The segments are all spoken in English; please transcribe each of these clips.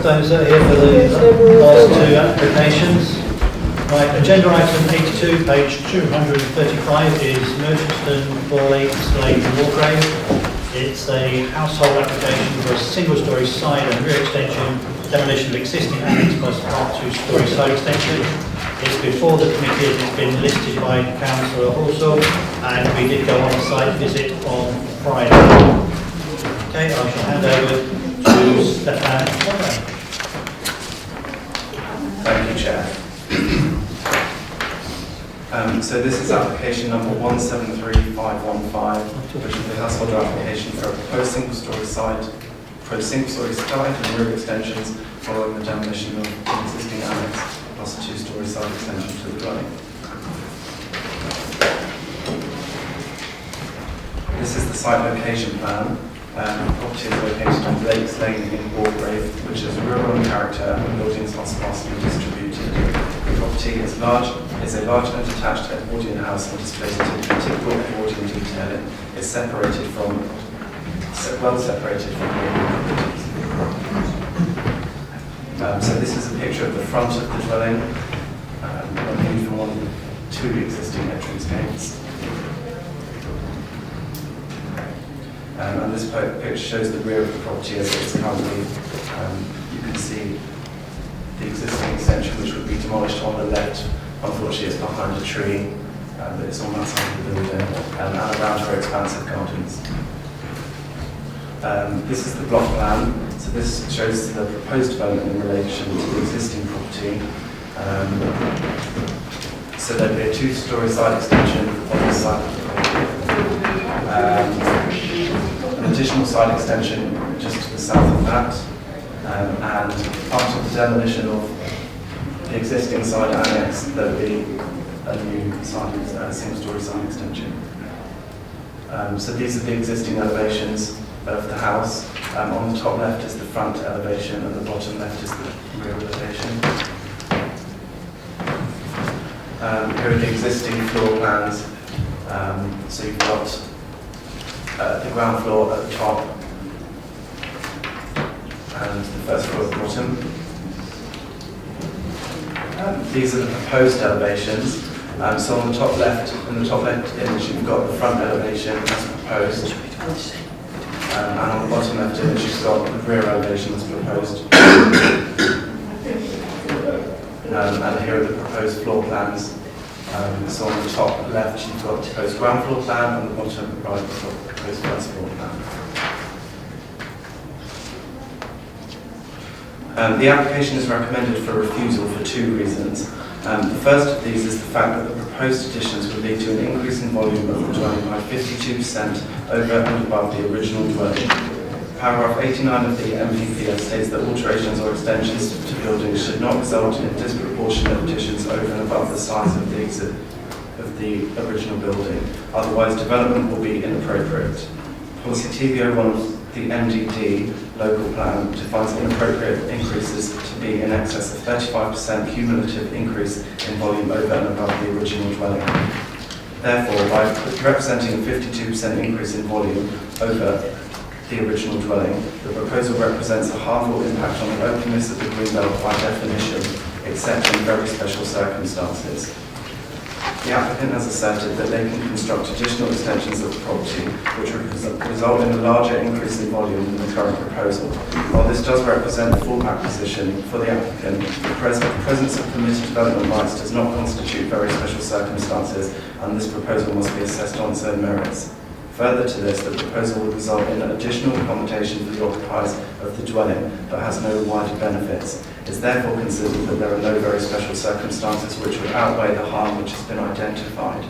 Those are here for the last two applications. Right, agenda item 82, page 235 is Merchiston, Lakes Lane, Wargrave. It's a household application for a single-storey side and rear extension, demolition of existing annex plus part two-storey side extension. It's before the committee as it's been listed by Councillor Horsell, and we did go on a site visit on Friday. Okay, I shall hand over to Stefan. Thank you, Chair. So this is application number 173515, which is the household application for a proposed single-storey site and rear extensions following the demolition of the existing annex plus a two-storey side extension to the dwelling. This is the site location plan. The property is located on Lakes Lane in Wargrave, which is rural in character and the buildings are sparsely distributed. The property is a large and detached Edwardian house and displays typical Edwardian detailing. It's well separated from the properties. So this is a picture of the front of the dwelling, viewed from one of the two existing entrance gates. And this picture shows the rear of the property as it is currently. You can see the existing extension, which would be demolished on the left. Unfortunately, it's behind a tree, but it's on that side of the building, and around her expansive gardens. This is the block plan. So this shows the proposed development in relation to the existing property. So there'd be a two-storey side extension on this side of the property. An additional side extension just to the south of that, and after the demolition of the existing side annex, there will be a new single-storey side extension. So these are the existing elevations of the house. On the top left is the front elevation, and the bottom left is the rear elevation. Here are the existing floor plans. So you've got the ground floor at the top and the first floor at the bottom. These are the proposed elevations. So on the top left, in the top left image, you've got the front elevation as proposed. And on the bottom left image, you've got the rear elevation as proposed. And here are the proposed floor plans. So on the top left, you've got the proposed ground floor plan, and the bottom right, you've got the proposed first floor plan. The application is recommended for refusal for two reasons. The first of these is the fact that the proposed additions would lead to an increase in volume of the dwelling by 52% over and above the original dwelling. Paragraph 89 of the MPPF states that alterations or extensions to buildings should not result in disproportionate additions over and above the size of the original building. Otherwise, development will be inappropriate. Policy TVO1 of the MDD local plan defines inappropriate increases to be in excess of 35% cumulative increase in volume over and above the original dwelling. Therefore, by representing a 52% increase in volume over the original dwelling, the proposal represents a harmful impact on the openness of the greenbelt by definition, except in very special circumstances. The applicant has asserted that they can construct additional extensions of the property, which would result in a larger increase in volume than the current proposal. While this does represent a fallback position for the applicant, the presence of permitted development rights does not constitute very special circumstances, and this proposal must be assessed on its own merits. Further to this, the proposal would result in an additional accommodation for the occupiers of the dwelling, but has no wider benefits. It is therefore considered that there are no very special circumstances which would outweigh the harm which has been identified.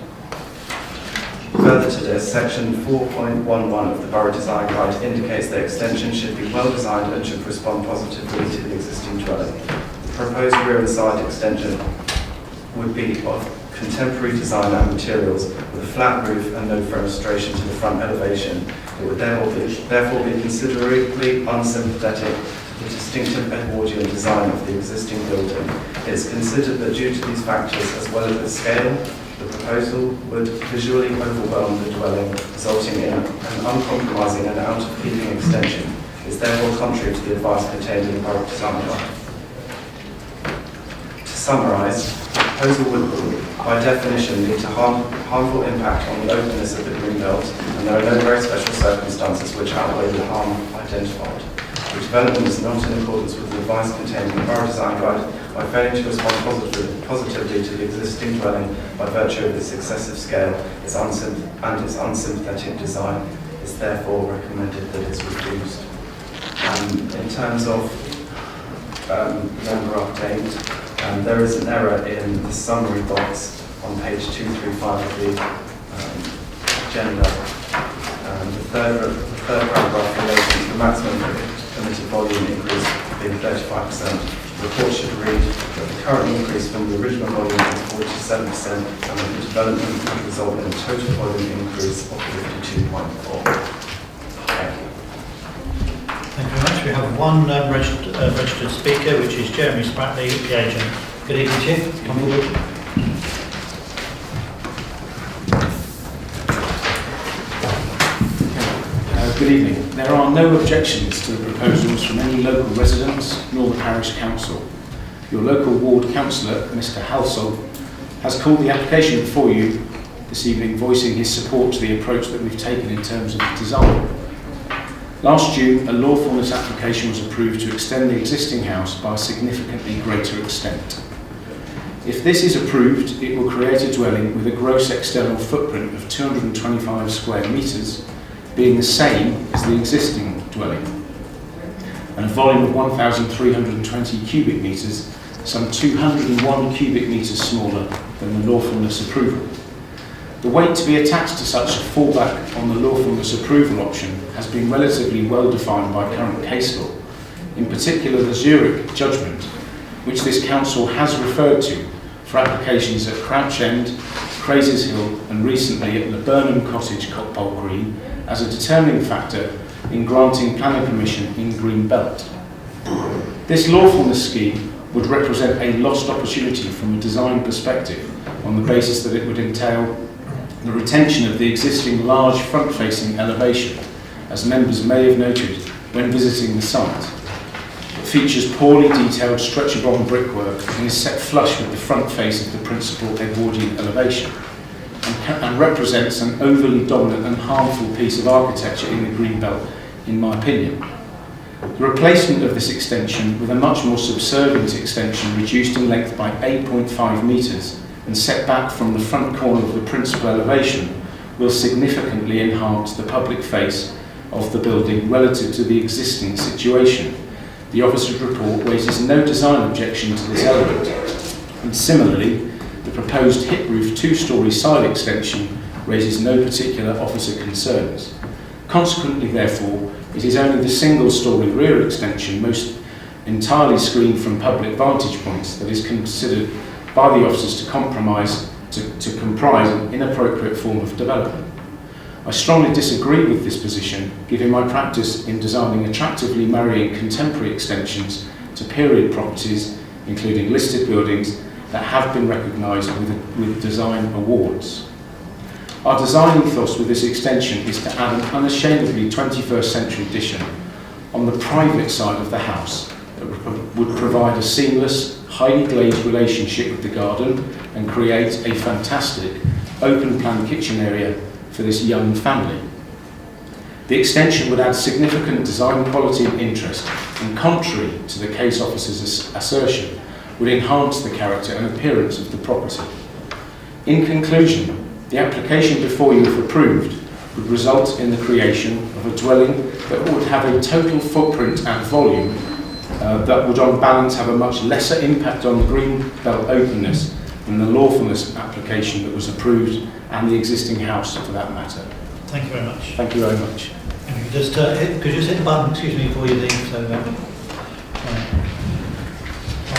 Further to this, section 4.11 of the Borough Design Guide indicates that extensions should be well designed and should respond positively to the existing dwelling. The proposed rear and side extension would be of contemporary design and materials with a flat roof and no fenestration to the front elevation. It would therefore be considerably unsympathetic to the distinctive Edwardian design of the existing building. It is considered that due to these factors, as well as the scale, the proposal would visually overwhelm the dwelling, resulting in an uncompromising and out-of-keeping extension. It is therefore contrary to the advice contained in the Borough Design Guide. To summarise, the proposal would, by definition, lead to harmful impact on the openness of the green belt, and there are no very special circumstances which outweigh the harm identified. The development is not in accordance with the advice contained in the Borough Design Guide by failing to respond positively to the existing dwelling by virtue of its excessive scale and its unsympathetic design. It's therefore recommended that it's reduced. In terms of member update, there is an error in the summary box on page 235 of the agenda. The third paragraph relates to the maximum permitted volume increase being 35%. The report should read that the current increase from the original volume is 47%, and that the development would result in a total volume increase of 52.4%. Thank you. Thank you very much. We have one registered speaker, which is Jeremy Spratley, the agent. Good evening, Chief. Come forward. Good evening. There are no objections to the proposals from any local residents nor the parish council. Your local ward councillor, Mr. Halsall, has called the application before you this evening, voicing his support to the approach that we've taken in terms of the design. Last June, a lawfulness application was approved to extend the existing house by a significantly greater extent. If this is approved, it will create a dwelling with a gross external footprint of 225 square metres, being the same as the existing dwelling, and a volume of 1,320 cubic metres, some 201 cubic metres smaller than the lawfulness approval. The weight to be attached to such a fallback on the lawfulness approval option has been relatively well defined by current case law, in particular the Zurich judgment, which this council has referred to for applications at Crouch End, Crazes Hill, and recently at Laburnham Cottage, Cockpole Green, as a determining factor in granting planning permission in Green Belt. This lawfulness scheme would represent a lost opportunity from a design perspective on the basis that it would entail the retention of the existing large front-facing elevation, as members may have noted when visiting the site. It features poorly detailed stretcher-bond brickwork and is set flush with the front face of the principal Edwardian elevation, and represents an overly dominant and harmful piece of architecture in the Greenbelt, in my opinion. The replacement of this extension with a much more subservient extension reduced in length by 8.5 metres and set back from the front corner of the principal elevation will significantly enhance the public face of the building relative to the existing situation. The officer's report raises no design objection to this element, and similarly, the proposed hip roof two-storey side extension raises no particular officer concerns. Consequently, therefore, it is only the single-storey rear extension, most entirely screened from public vantage points, that is considered by the officers to comprise an inappropriate form of development. I strongly disagree with this position, given my practice in designing attractively marrying contemporary extensions to period properties, including listed buildings, that have been recognised with design awards. Our design ethos with this extension is to add an unashamedly 21st century addition on the private side of the house that would provide a seamless, highly glazed relationship with the garden and create a fantastic open plan kitchen area for this young family. The extension would add significant design quality and interest, and contrary to the case officer's assertion, would enhance the character and appearance of the property. In conclusion, the application before you, if approved, would result in the creation of a dwelling that would have a total footprint and volume that would on balance have a much lesser impact on the green belt openness than the lawfulness application that was approved and the existing house for that matter. Thank you very much. Thank you very much. If you could just could you just hit the button, excuse me, before you leave?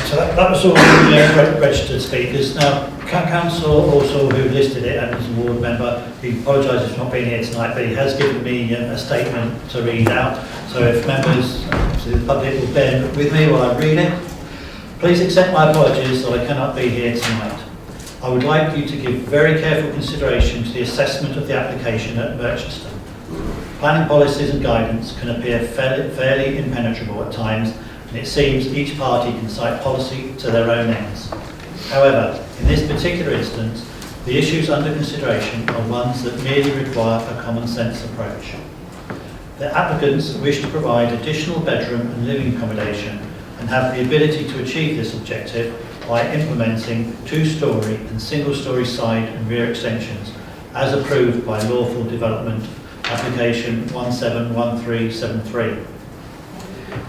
So that was all the registered speakers. Now, Council also, who listed it and is a ward member, he apologises for not being here tonight, but he has given me a statement to read out. So if members, obviously the public, will bear with me while I read it. Please accept my apologies that I cannot be here tonight. I would like you to give very careful consideration to the assessment of the application at Merchiston. Planning policies and guidance can appear fairly impenetrable at times, and it seems each party can cite policy to their own ends. However, in this particular instance, the issues under consideration are ones that merely require a common sense approach. The applicants wish to provide additional bedroom and living accommodation and have the ability to achieve this objective by implementing two-storey and single-storey side and rear extensions as approved by Lawful Development Application 171373.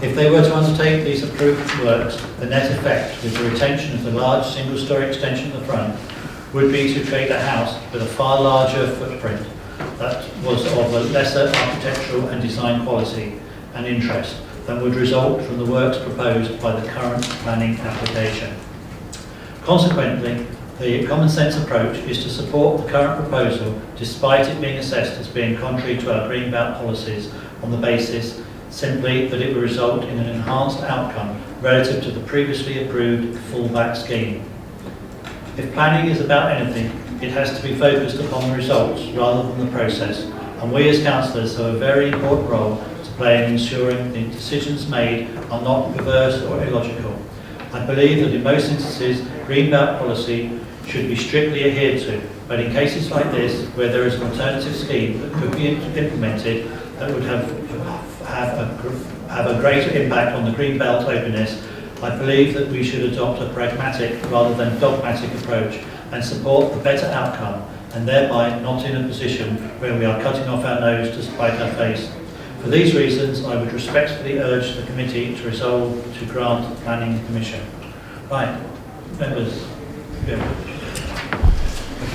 If they were to undertake these approved works, the net effect with the retention of the large single-storey extension at the front would be to create a house with a far larger footprint that was of a lesser architectural and design quality and interest than would result from the works proposed by the current planning application. Consequently, the common sense approach is to support the current proposal despite it being assessed as being contrary to our greenbelt policies on the basis simply that it will result in an enhanced outcome relative to the previously approved fallback scheme. If planning is about anything, it has to be focused upon the results rather than the process, and we as councillors have a very important role to play in ensuring the decisions made are not perverse or illogical. I believe that in most instances, greenbelt policy should be strictly adhered to, but in cases like this, where there is an alternative scheme that could be implemented that would have a greater impact on the greenbelt openness, I believe that we should adopt a pragmatic rather than dogmatic approach and support the better outcome, and thereby not in a position where we are cutting off our nose to spite our face. For these reasons, I would respectfully urge the committee to resolve to grant the planning permission. Right, members. Yeah.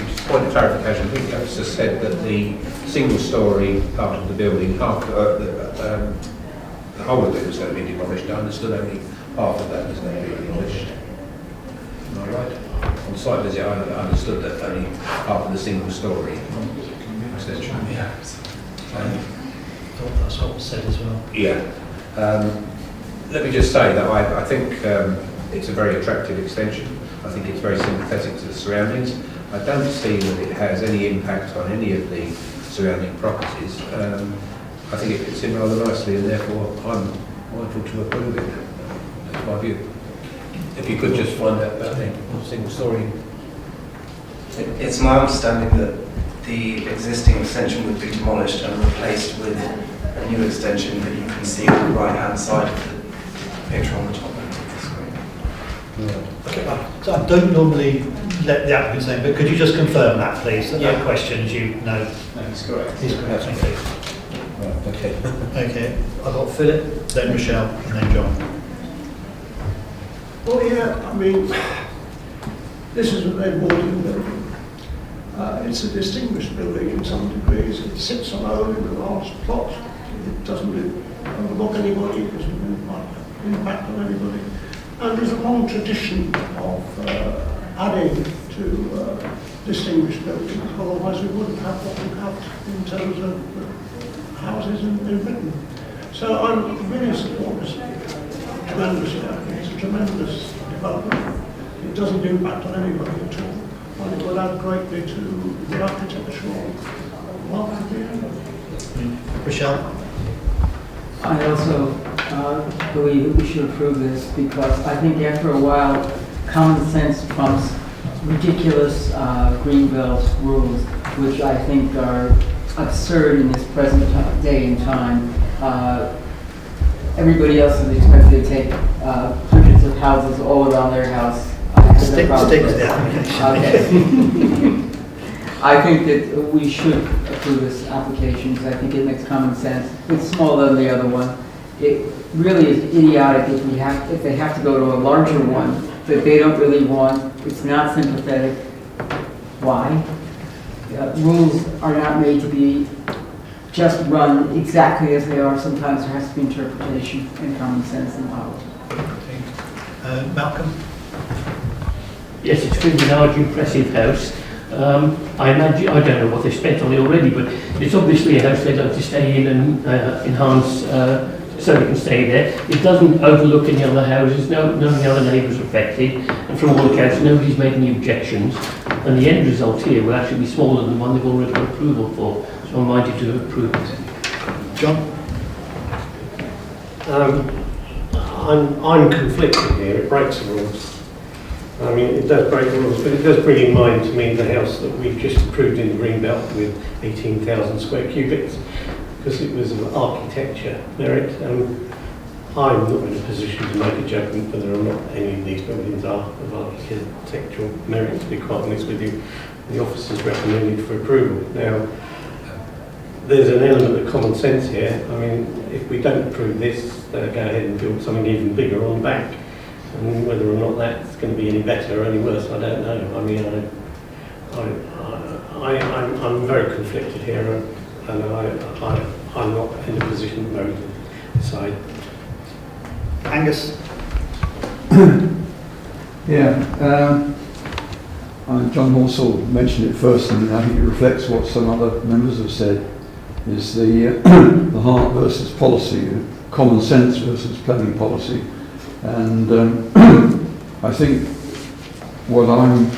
Just a point of clarification, I think the officer said that the single-storey part of the building, half the whole of it was going to be demolished. I understood only half of that was going to be demolished. Am I right? On site visit, I understood that only half of the single-storey extension. Yeah. I thought that's what was said as well. Yeah. Let me just say that I think it's a very attractive extension. I think it's very sympathetic to the surroundings. I don't see that it has any impact on any of the surrounding properties. I think it fits in rather nicely, and therefore I'm mindful to approve it. That's my view. If you could just find out about the single story. It's my understanding that the existing extension would be demolished and replaced with a new extension that you can see on the right-hand side of the picture on the top of the screen. Okay, so I don't normally let the applicant say, but could you just confirm that, please? That Yeah. no questions, you know. That's correct. He's correct, thank you. Right, okay. Okay, I've got Philip, then Michelle, and then John. Well, yeah, I mean, this is a very modern building. It's a distinguished building in some degrees. It sits alone in a large plot. It doesn't overlook anybody, it doesn't impact on anybody. And there's a long tradition of adding to distinguished buildings, otherwise we wouldn't have what we have in terms of houses in Britain. So I'm really support this tremendously. I think it's a tremendous development. It doesn't impact on anybody at all, and it will add greatly to the architectural market of the area. Michelle? I also believe that we should approve this because I think after a while, common sense trumps ridiculous greenbelt rules, which I think are absurd in this present day and time. Everybody else is expected to take hundreds of houses all around their house. Stick to the application. Okay. I think that we should approve this application because I think it makes common sense. It's smaller than the other one. It really is idiotic if they have to go to a larger one that they don't really want. It's not sympathetic. Why? Rules are not made to be just run exactly as they are. Sometimes there has to be interpretation and common sense involved. Malcolm? Yes, it's going to be a large, impressive house. I imagine, I don't know what they've spent on it already, but it's obviously a house they'd like to stay in and enhance so they can stay there. It doesn't overlook any other houses, none of the other neighbours are affected, and from all accounts, nobody's made any objections. And the end result here will actually be smaller than the one they've already got approval for, so I'm minded to approve it. John? I'm conflicted here. It breaks the rules. I mean, it does break the rules, but it does bring in mind to me the house that we've just approved in the Greenbelt with 18,000 square cubics, because it was of architecture merit. I'm not in a position to make a judgment whether or not any of these buildings are of architectural merit, to be quite honest with you. The officers recommended for approval. Now, there's an element of common sense here. I mean, if we don't approve this, they'll go ahead and build something even bigger on the back. And whether or not that's going to be any better or any worse, I don't know. I mean, I'm very conflicted here, and I'm not in a position where we can decide. Angus? John Horsall mentioned it first, and I think it reflects what some other members have said, is the heart versus policy, common sense versus planning policy. And I think what I'm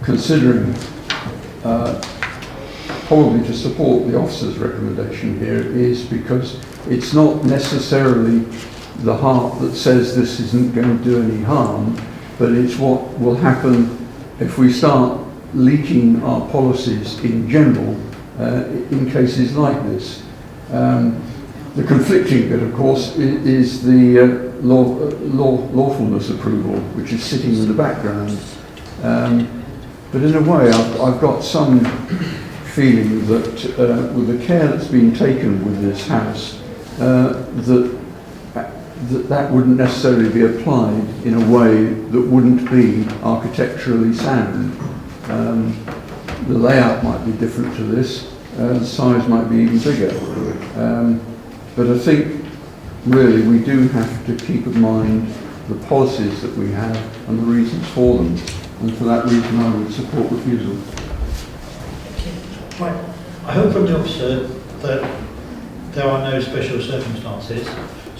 considering probably to support the officer's recommendation here is because it's not necessarily the heart that says this isn't going to do any harm, but it's what will happen if we start leaking our policies in general in cases like this. The conflicting bit, of course, is the lawfulness approval, which is sitting in the background. But in a way, I've got some feeling that with the care that's been taken with this house, that wouldn't necessarily be applied in a way that wouldn't be architecturally sound. The layout might be different to this, the size might be even bigger. But I think really we do have to keep in mind the policies that we have and the reasons for them. And for that reason I would support refusal. Right. I heard from the officer that there are no special circumstances.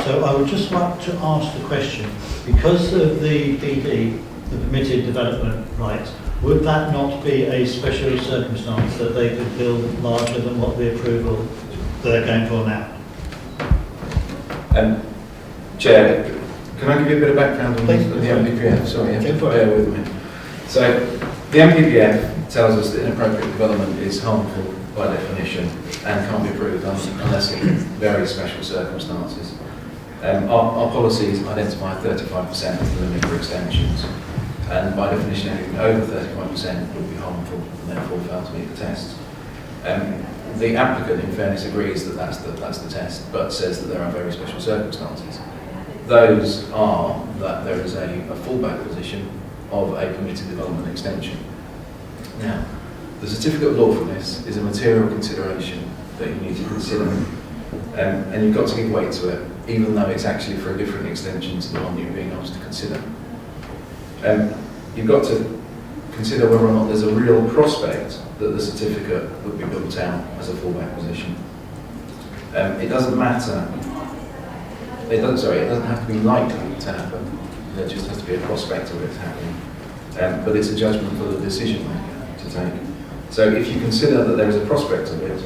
So I would just like to ask the question, because of the PD, the permitted development rights, would that not be a special circumstance that they could build larger than what the approval they're going for now? Chair, can I give you a bit of background on the MPPF? Sorry, you have to bear with me. So, the MPPF tells us that inappropriate development is harmful by definition and can't be approved unless in very special circumstances. Our policies identify 35% of the limit for extensions, and by definition anything over 35% would be harmful and therefore fail to meet the tests. The applicant, in fairness, agrees that that's the test, but says that there are very special circumstances. Those are that there is a fallback position of a permitted development extension. Now, the certificate of lawfulness is a material consideration that you need to consider, and you've got to give weight to it, even though it's actually for a different extension to the one you're being asked to consider. You've got to consider whether or not there's a real prospect that the certificate would be built out as a fallback position. It doesn't matter. It doesn't have to be likely to happen. There just has to be a prospect of it happening. But it's a judgment for the decision maker to take. So if you consider that there is a prospect of it,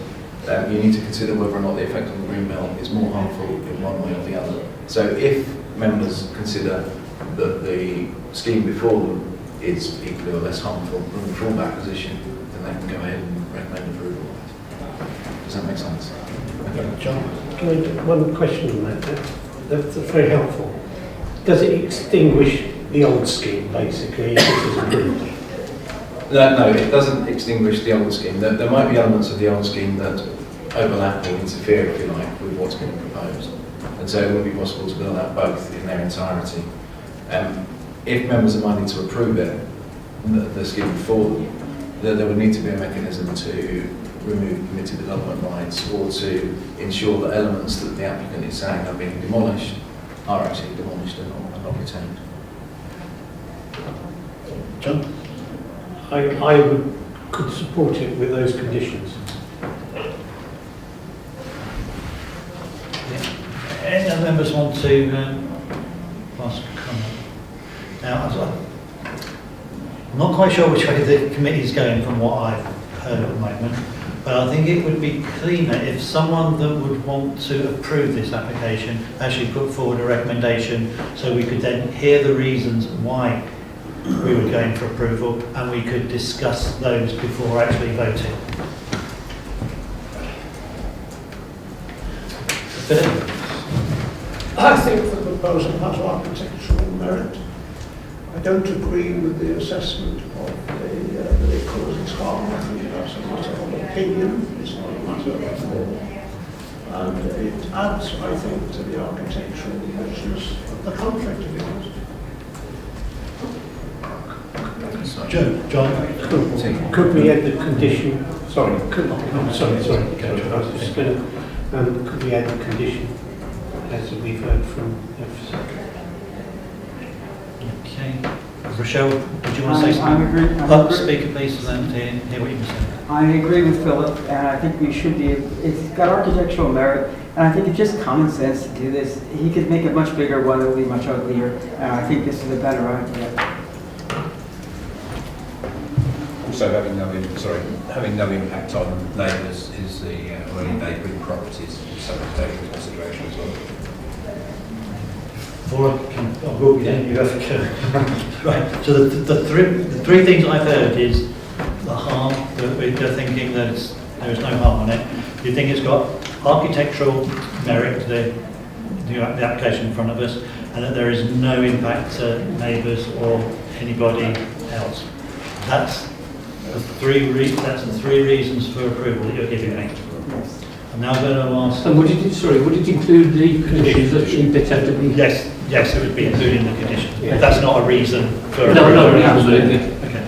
you need to consider whether or not the effect on the Greenbelt is more harmful in one way or the other. So if members consider that the scheme before them is equally or less harmful than the fallback position, then they can go ahead and recommend approval. Does that make sense? Okay. John? Can I do one question on that? That's very helpful. Does it extinguish the old scheme, basically, if this is approved? No, it doesn't extinguish the old scheme. There might be elements of the old scheme that overlap or interfere, if you like, with what's been proposed. And so it would be possible to build out both in their entirety. If members are minded to approve it, the scheme before them, there would need to be a mechanism to remove permitted development rights or to ensure that elements that the applicant is saying are being demolished are actually demolished and not retained. John? I could support it with those conditions. Any other members want to ask a comment? Now, I'm not quite sure which way the committee is going from what I've heard at the moment. But I think it would be cleaner if someone that would want to approve this application actually put forward a recommendation, so we could then hear the reasons why we were going for approval, and we could discuss those before actually voting. Philip? I think the proposal has architectural merit. I don't agree with the assessment of that it causes harm. I think that's a matter of opinion, it's not a matter of law. And it adds, I think, to the architectural richness of the conflict, to be honest. John? Could we add the condition, sorry, I was just going to, could we add the condition, as we've heard from Officer? Okay. Rochelle, did you want to say something? Speaker, please, and then hear what you say. I agree with Philip, and I think we should be, it's got architectural merit, and I think it's just common sense to do this. He could make a much bigger one that would be much uglier, and I think this is a better idea. Also having no impact on neighbours is the, or any neighbouring properties, something to take into consideration as well. Right, so the three things I've heard is the harm, that we're thinking that there is no harm on it. You think it's got architectural merit, the application in front of us, and that there is no impact to neighbours or anybody else. That's the three reasons for approval that you're giving me. I'm now going to ask... And would it include the conditions that have to be... Yes, it would be including the conditions. Yeah. That's not a reason for approval. No, absolutely. Okay.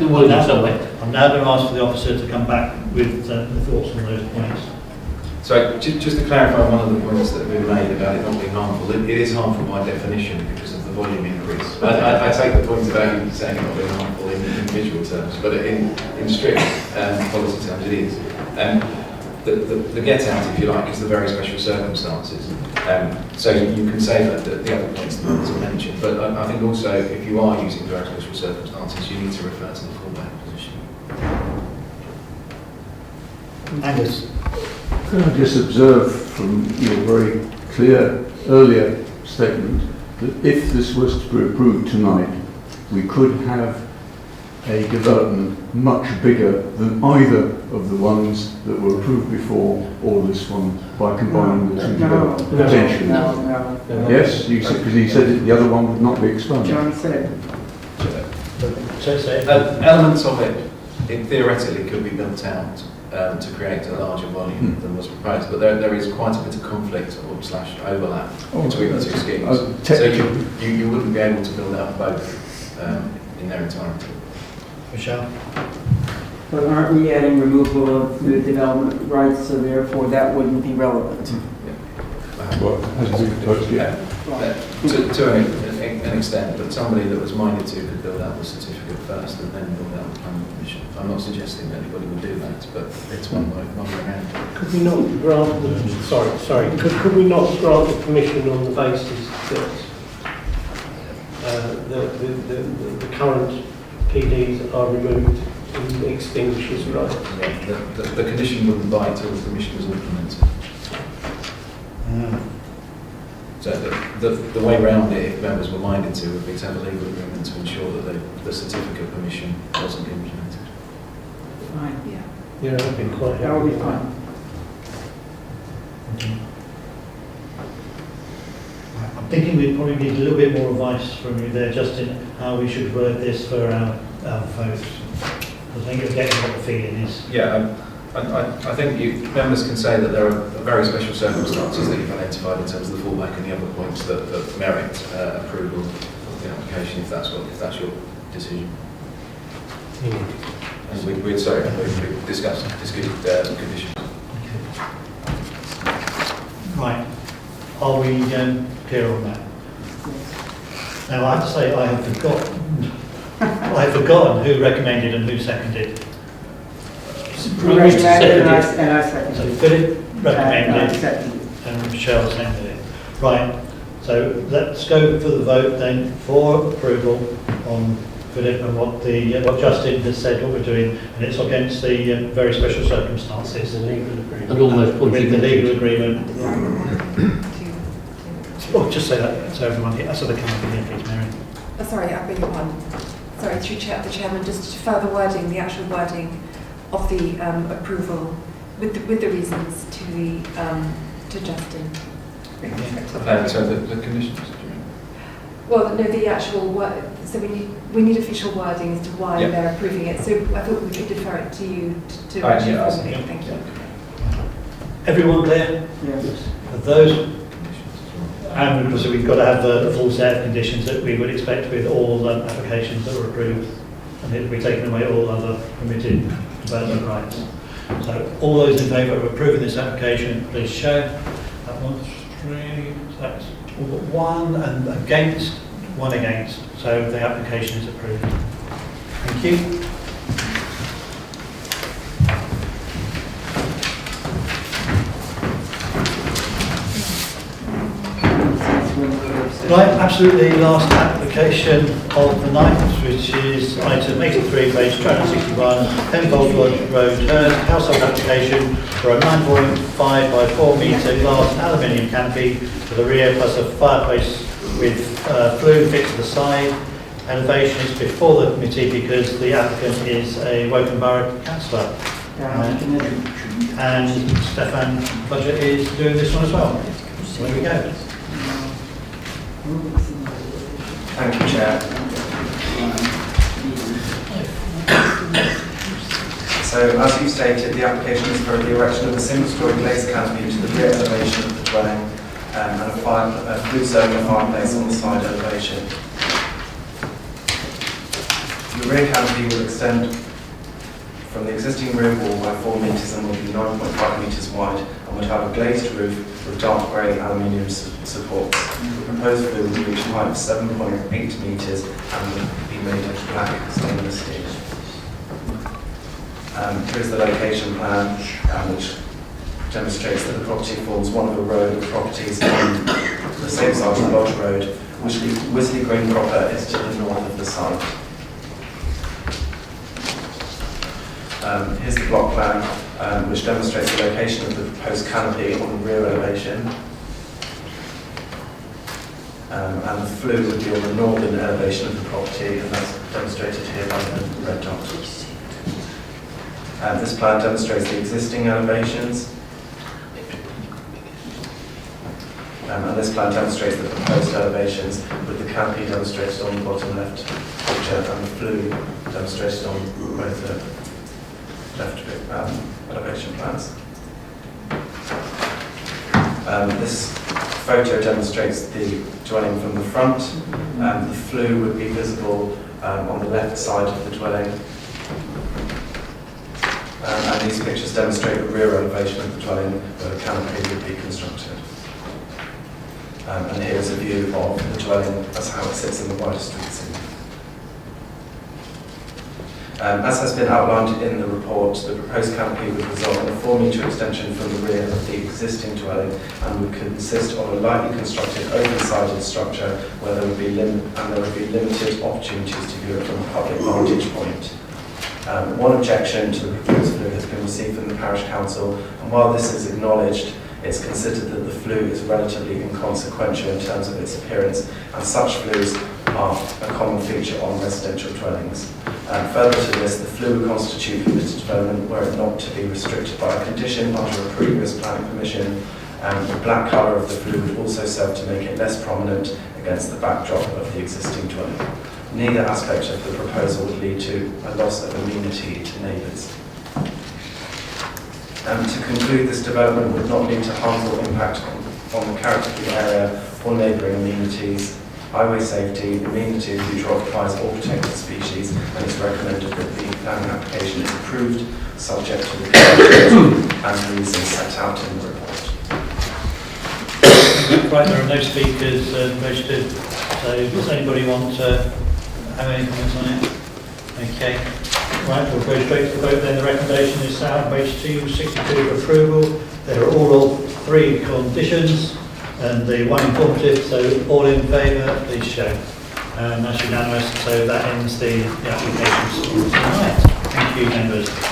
I'm now going to ask for the officer to come back with the thoughts on those points. So just to clarify one of the points that have been made about it not being harmful, it is harmful by definition because of the volume increase. I take the point about you saying it not being harmful in individual terms, but in strict policy terms it is. The get out, if you like, is the very special circumstances. So you can say that the other points that others have mentioned, but I think also if you are using very special circumstances, you need to refer to the fallback position. Angus? Could I just observe from your very clear earlier statement that if this was to be approved tonight, we could have a development much bigger than either of the ones that were approved before or this one by combining the two together, potentially. No. Yes, because he said that the other one would not be expunged. John said. Elements of it, theoretically, could be built out to create a larger volume than was proposed, but there is quite a bit of conflict or / overlap between the two schemes. So you wouldn't be able to build out both in their entirety. Michelle? But aren't we adding removal of the development rights, so therefore that wouldn't be relevant? Well, has been proposed, yeah. To an extent, but somebody that was minded to could build out the certificate first and then build out the planning permission. I'm not suggesting that anybody would do that, but it's one way around. Could we not grant the, could we not grant the permission on the basis that the current PDs are removed and extinguishes rights? The condition wouldn't buy until the permission was implemented. So the way around it, if members were minded to, would be to have a legal agreement to ensure that the certificate permission wasn't implemented. Fine. Yeah, that'd be quite. That would be fine. I'm thinking we probably need a little bit more advice from you there, just in how we should word this for our vote. I think you're getting what the feeling is. Yeah, I think members can say that there are very special circumstances that you've identified in terms of the fallback and the other points that merit approval of the application, if that's your decision. And we discussed the conditions. Okay. Right. Are we clear on that? Now I have to say I have forgotten who recommended and who seconded. And I seconded. So Philip recommended seconded. and Michelle seconded it. Right, so let's go for the vote then for approval on different than what Justin has said, what we're doing, and it's against the very special circumstances. And all those points With you the mentioned. legal agreement. Oh, just say that so everyone here, so they can hear, please, Mary. Sorry, I beg your pardon. Sorry, through the chairman, just further wording, the actual wording of the approval with the reasons to Justin. So the conditions? Well, no, the actual word. So we need official wording as to why Yeah. they're approving it. So I thought we could defer it to you to Yeah, actually I see. formulate. Thank you. Everyone clear? Yes. Of those? And so we've got to have the full set of conditions that we would expect with all applications that were approved, and it will be taking away all other permitted development rights. So all those in favour of approving this application, please show. That one's 3, so that's all but 1, and against, 1 against. So the application is approved. Thank you. Right, absolutely last application of the night, which is item 83, page 261, Penfold Lodge Road, Hurst, household application for a 9.5 by 4 metre glass aluminium canopy for the rear, plus a fireplace with flue fit to the side. Elevation is before the committee because the applicant is a Woking Borough councillor. And Stefan Budget is doing this one as well. So there we go. Thank you, Chair. So, as you stated, the application is for the erection of a single-storey glazed canopy to the rear elevation of the dwelling and a flue zone fireplace on the side elevation. The rear canopy will extend from the existing rear wall by 4 metres and will be 9.5 metres wide and would have a glazed roof with dark grey aluminium supports. The proposed flue will reach a height of 7.8 metres and will be made of black stainless steel. Here's the location plan, which demonstrates that the property forms one of a row of properties on the same side of Lodge Road, which Wisley Green proper is to the north of the site. Here's the block plan, which demonstrates the location of the proposed canopy on the rear elevation. And the flue would be on the northern elevation of the property, and that's demonstrated here by the red dot. This plan demonstrates the existing elevations. And this plan demonstrates the proposed elevations, with the canopy demonstrated on the bottom left picture and the flue demonstrated on both the left elevation plans. This photo demonstrates the dwelling from the front. The flue would be visible on the left side of the dwelling. And these pictures demonstrate the rear elevation of the dwelling where the canopy would be constructed. And here's a view of the dwelling as how it sits in the wider street scene. As has been outlined in the report, the proposed canopy would result in a 4 metre extension from the rear of the existing dwelling and would consist of a lightly constructed open-sided structure where there would be limited opportunities to view it from a public vantage point. One objection to the proposed flue has been received from the Parish Council, and while this is acknowledged, it's considered that the flue is relatively inconsequential in terms of its appearance, and such flues are a common feature on residential dwellings. Further to this, the flue would constitute permitted development were it not to be restricted by a condition under a previous planning permission, and the black colour of the flue would also serve to make it less prominent against the backdrop of the existing dwelling. Neither aspect of the proposal would lead to a loss of amenity to neighbours. To conclude, this development would not lead to harmful impact on the character of the area or neighbouring amenities, highway safety, amenity of future occupiers or protected species, and it's recommended that the planning application is approved, subject to the conditions and reasons set out in the report. Right, there are no speakers registered, so does anybody want to have any comments on it? Okay. Right, we'll go straight to the vote then. The recommendation is set out on page 262 of approval. There are all 3 conditions and the 1 informative, so all in favour, please show. That's unanimous, so that ends the applications for tonight. Thank you, members.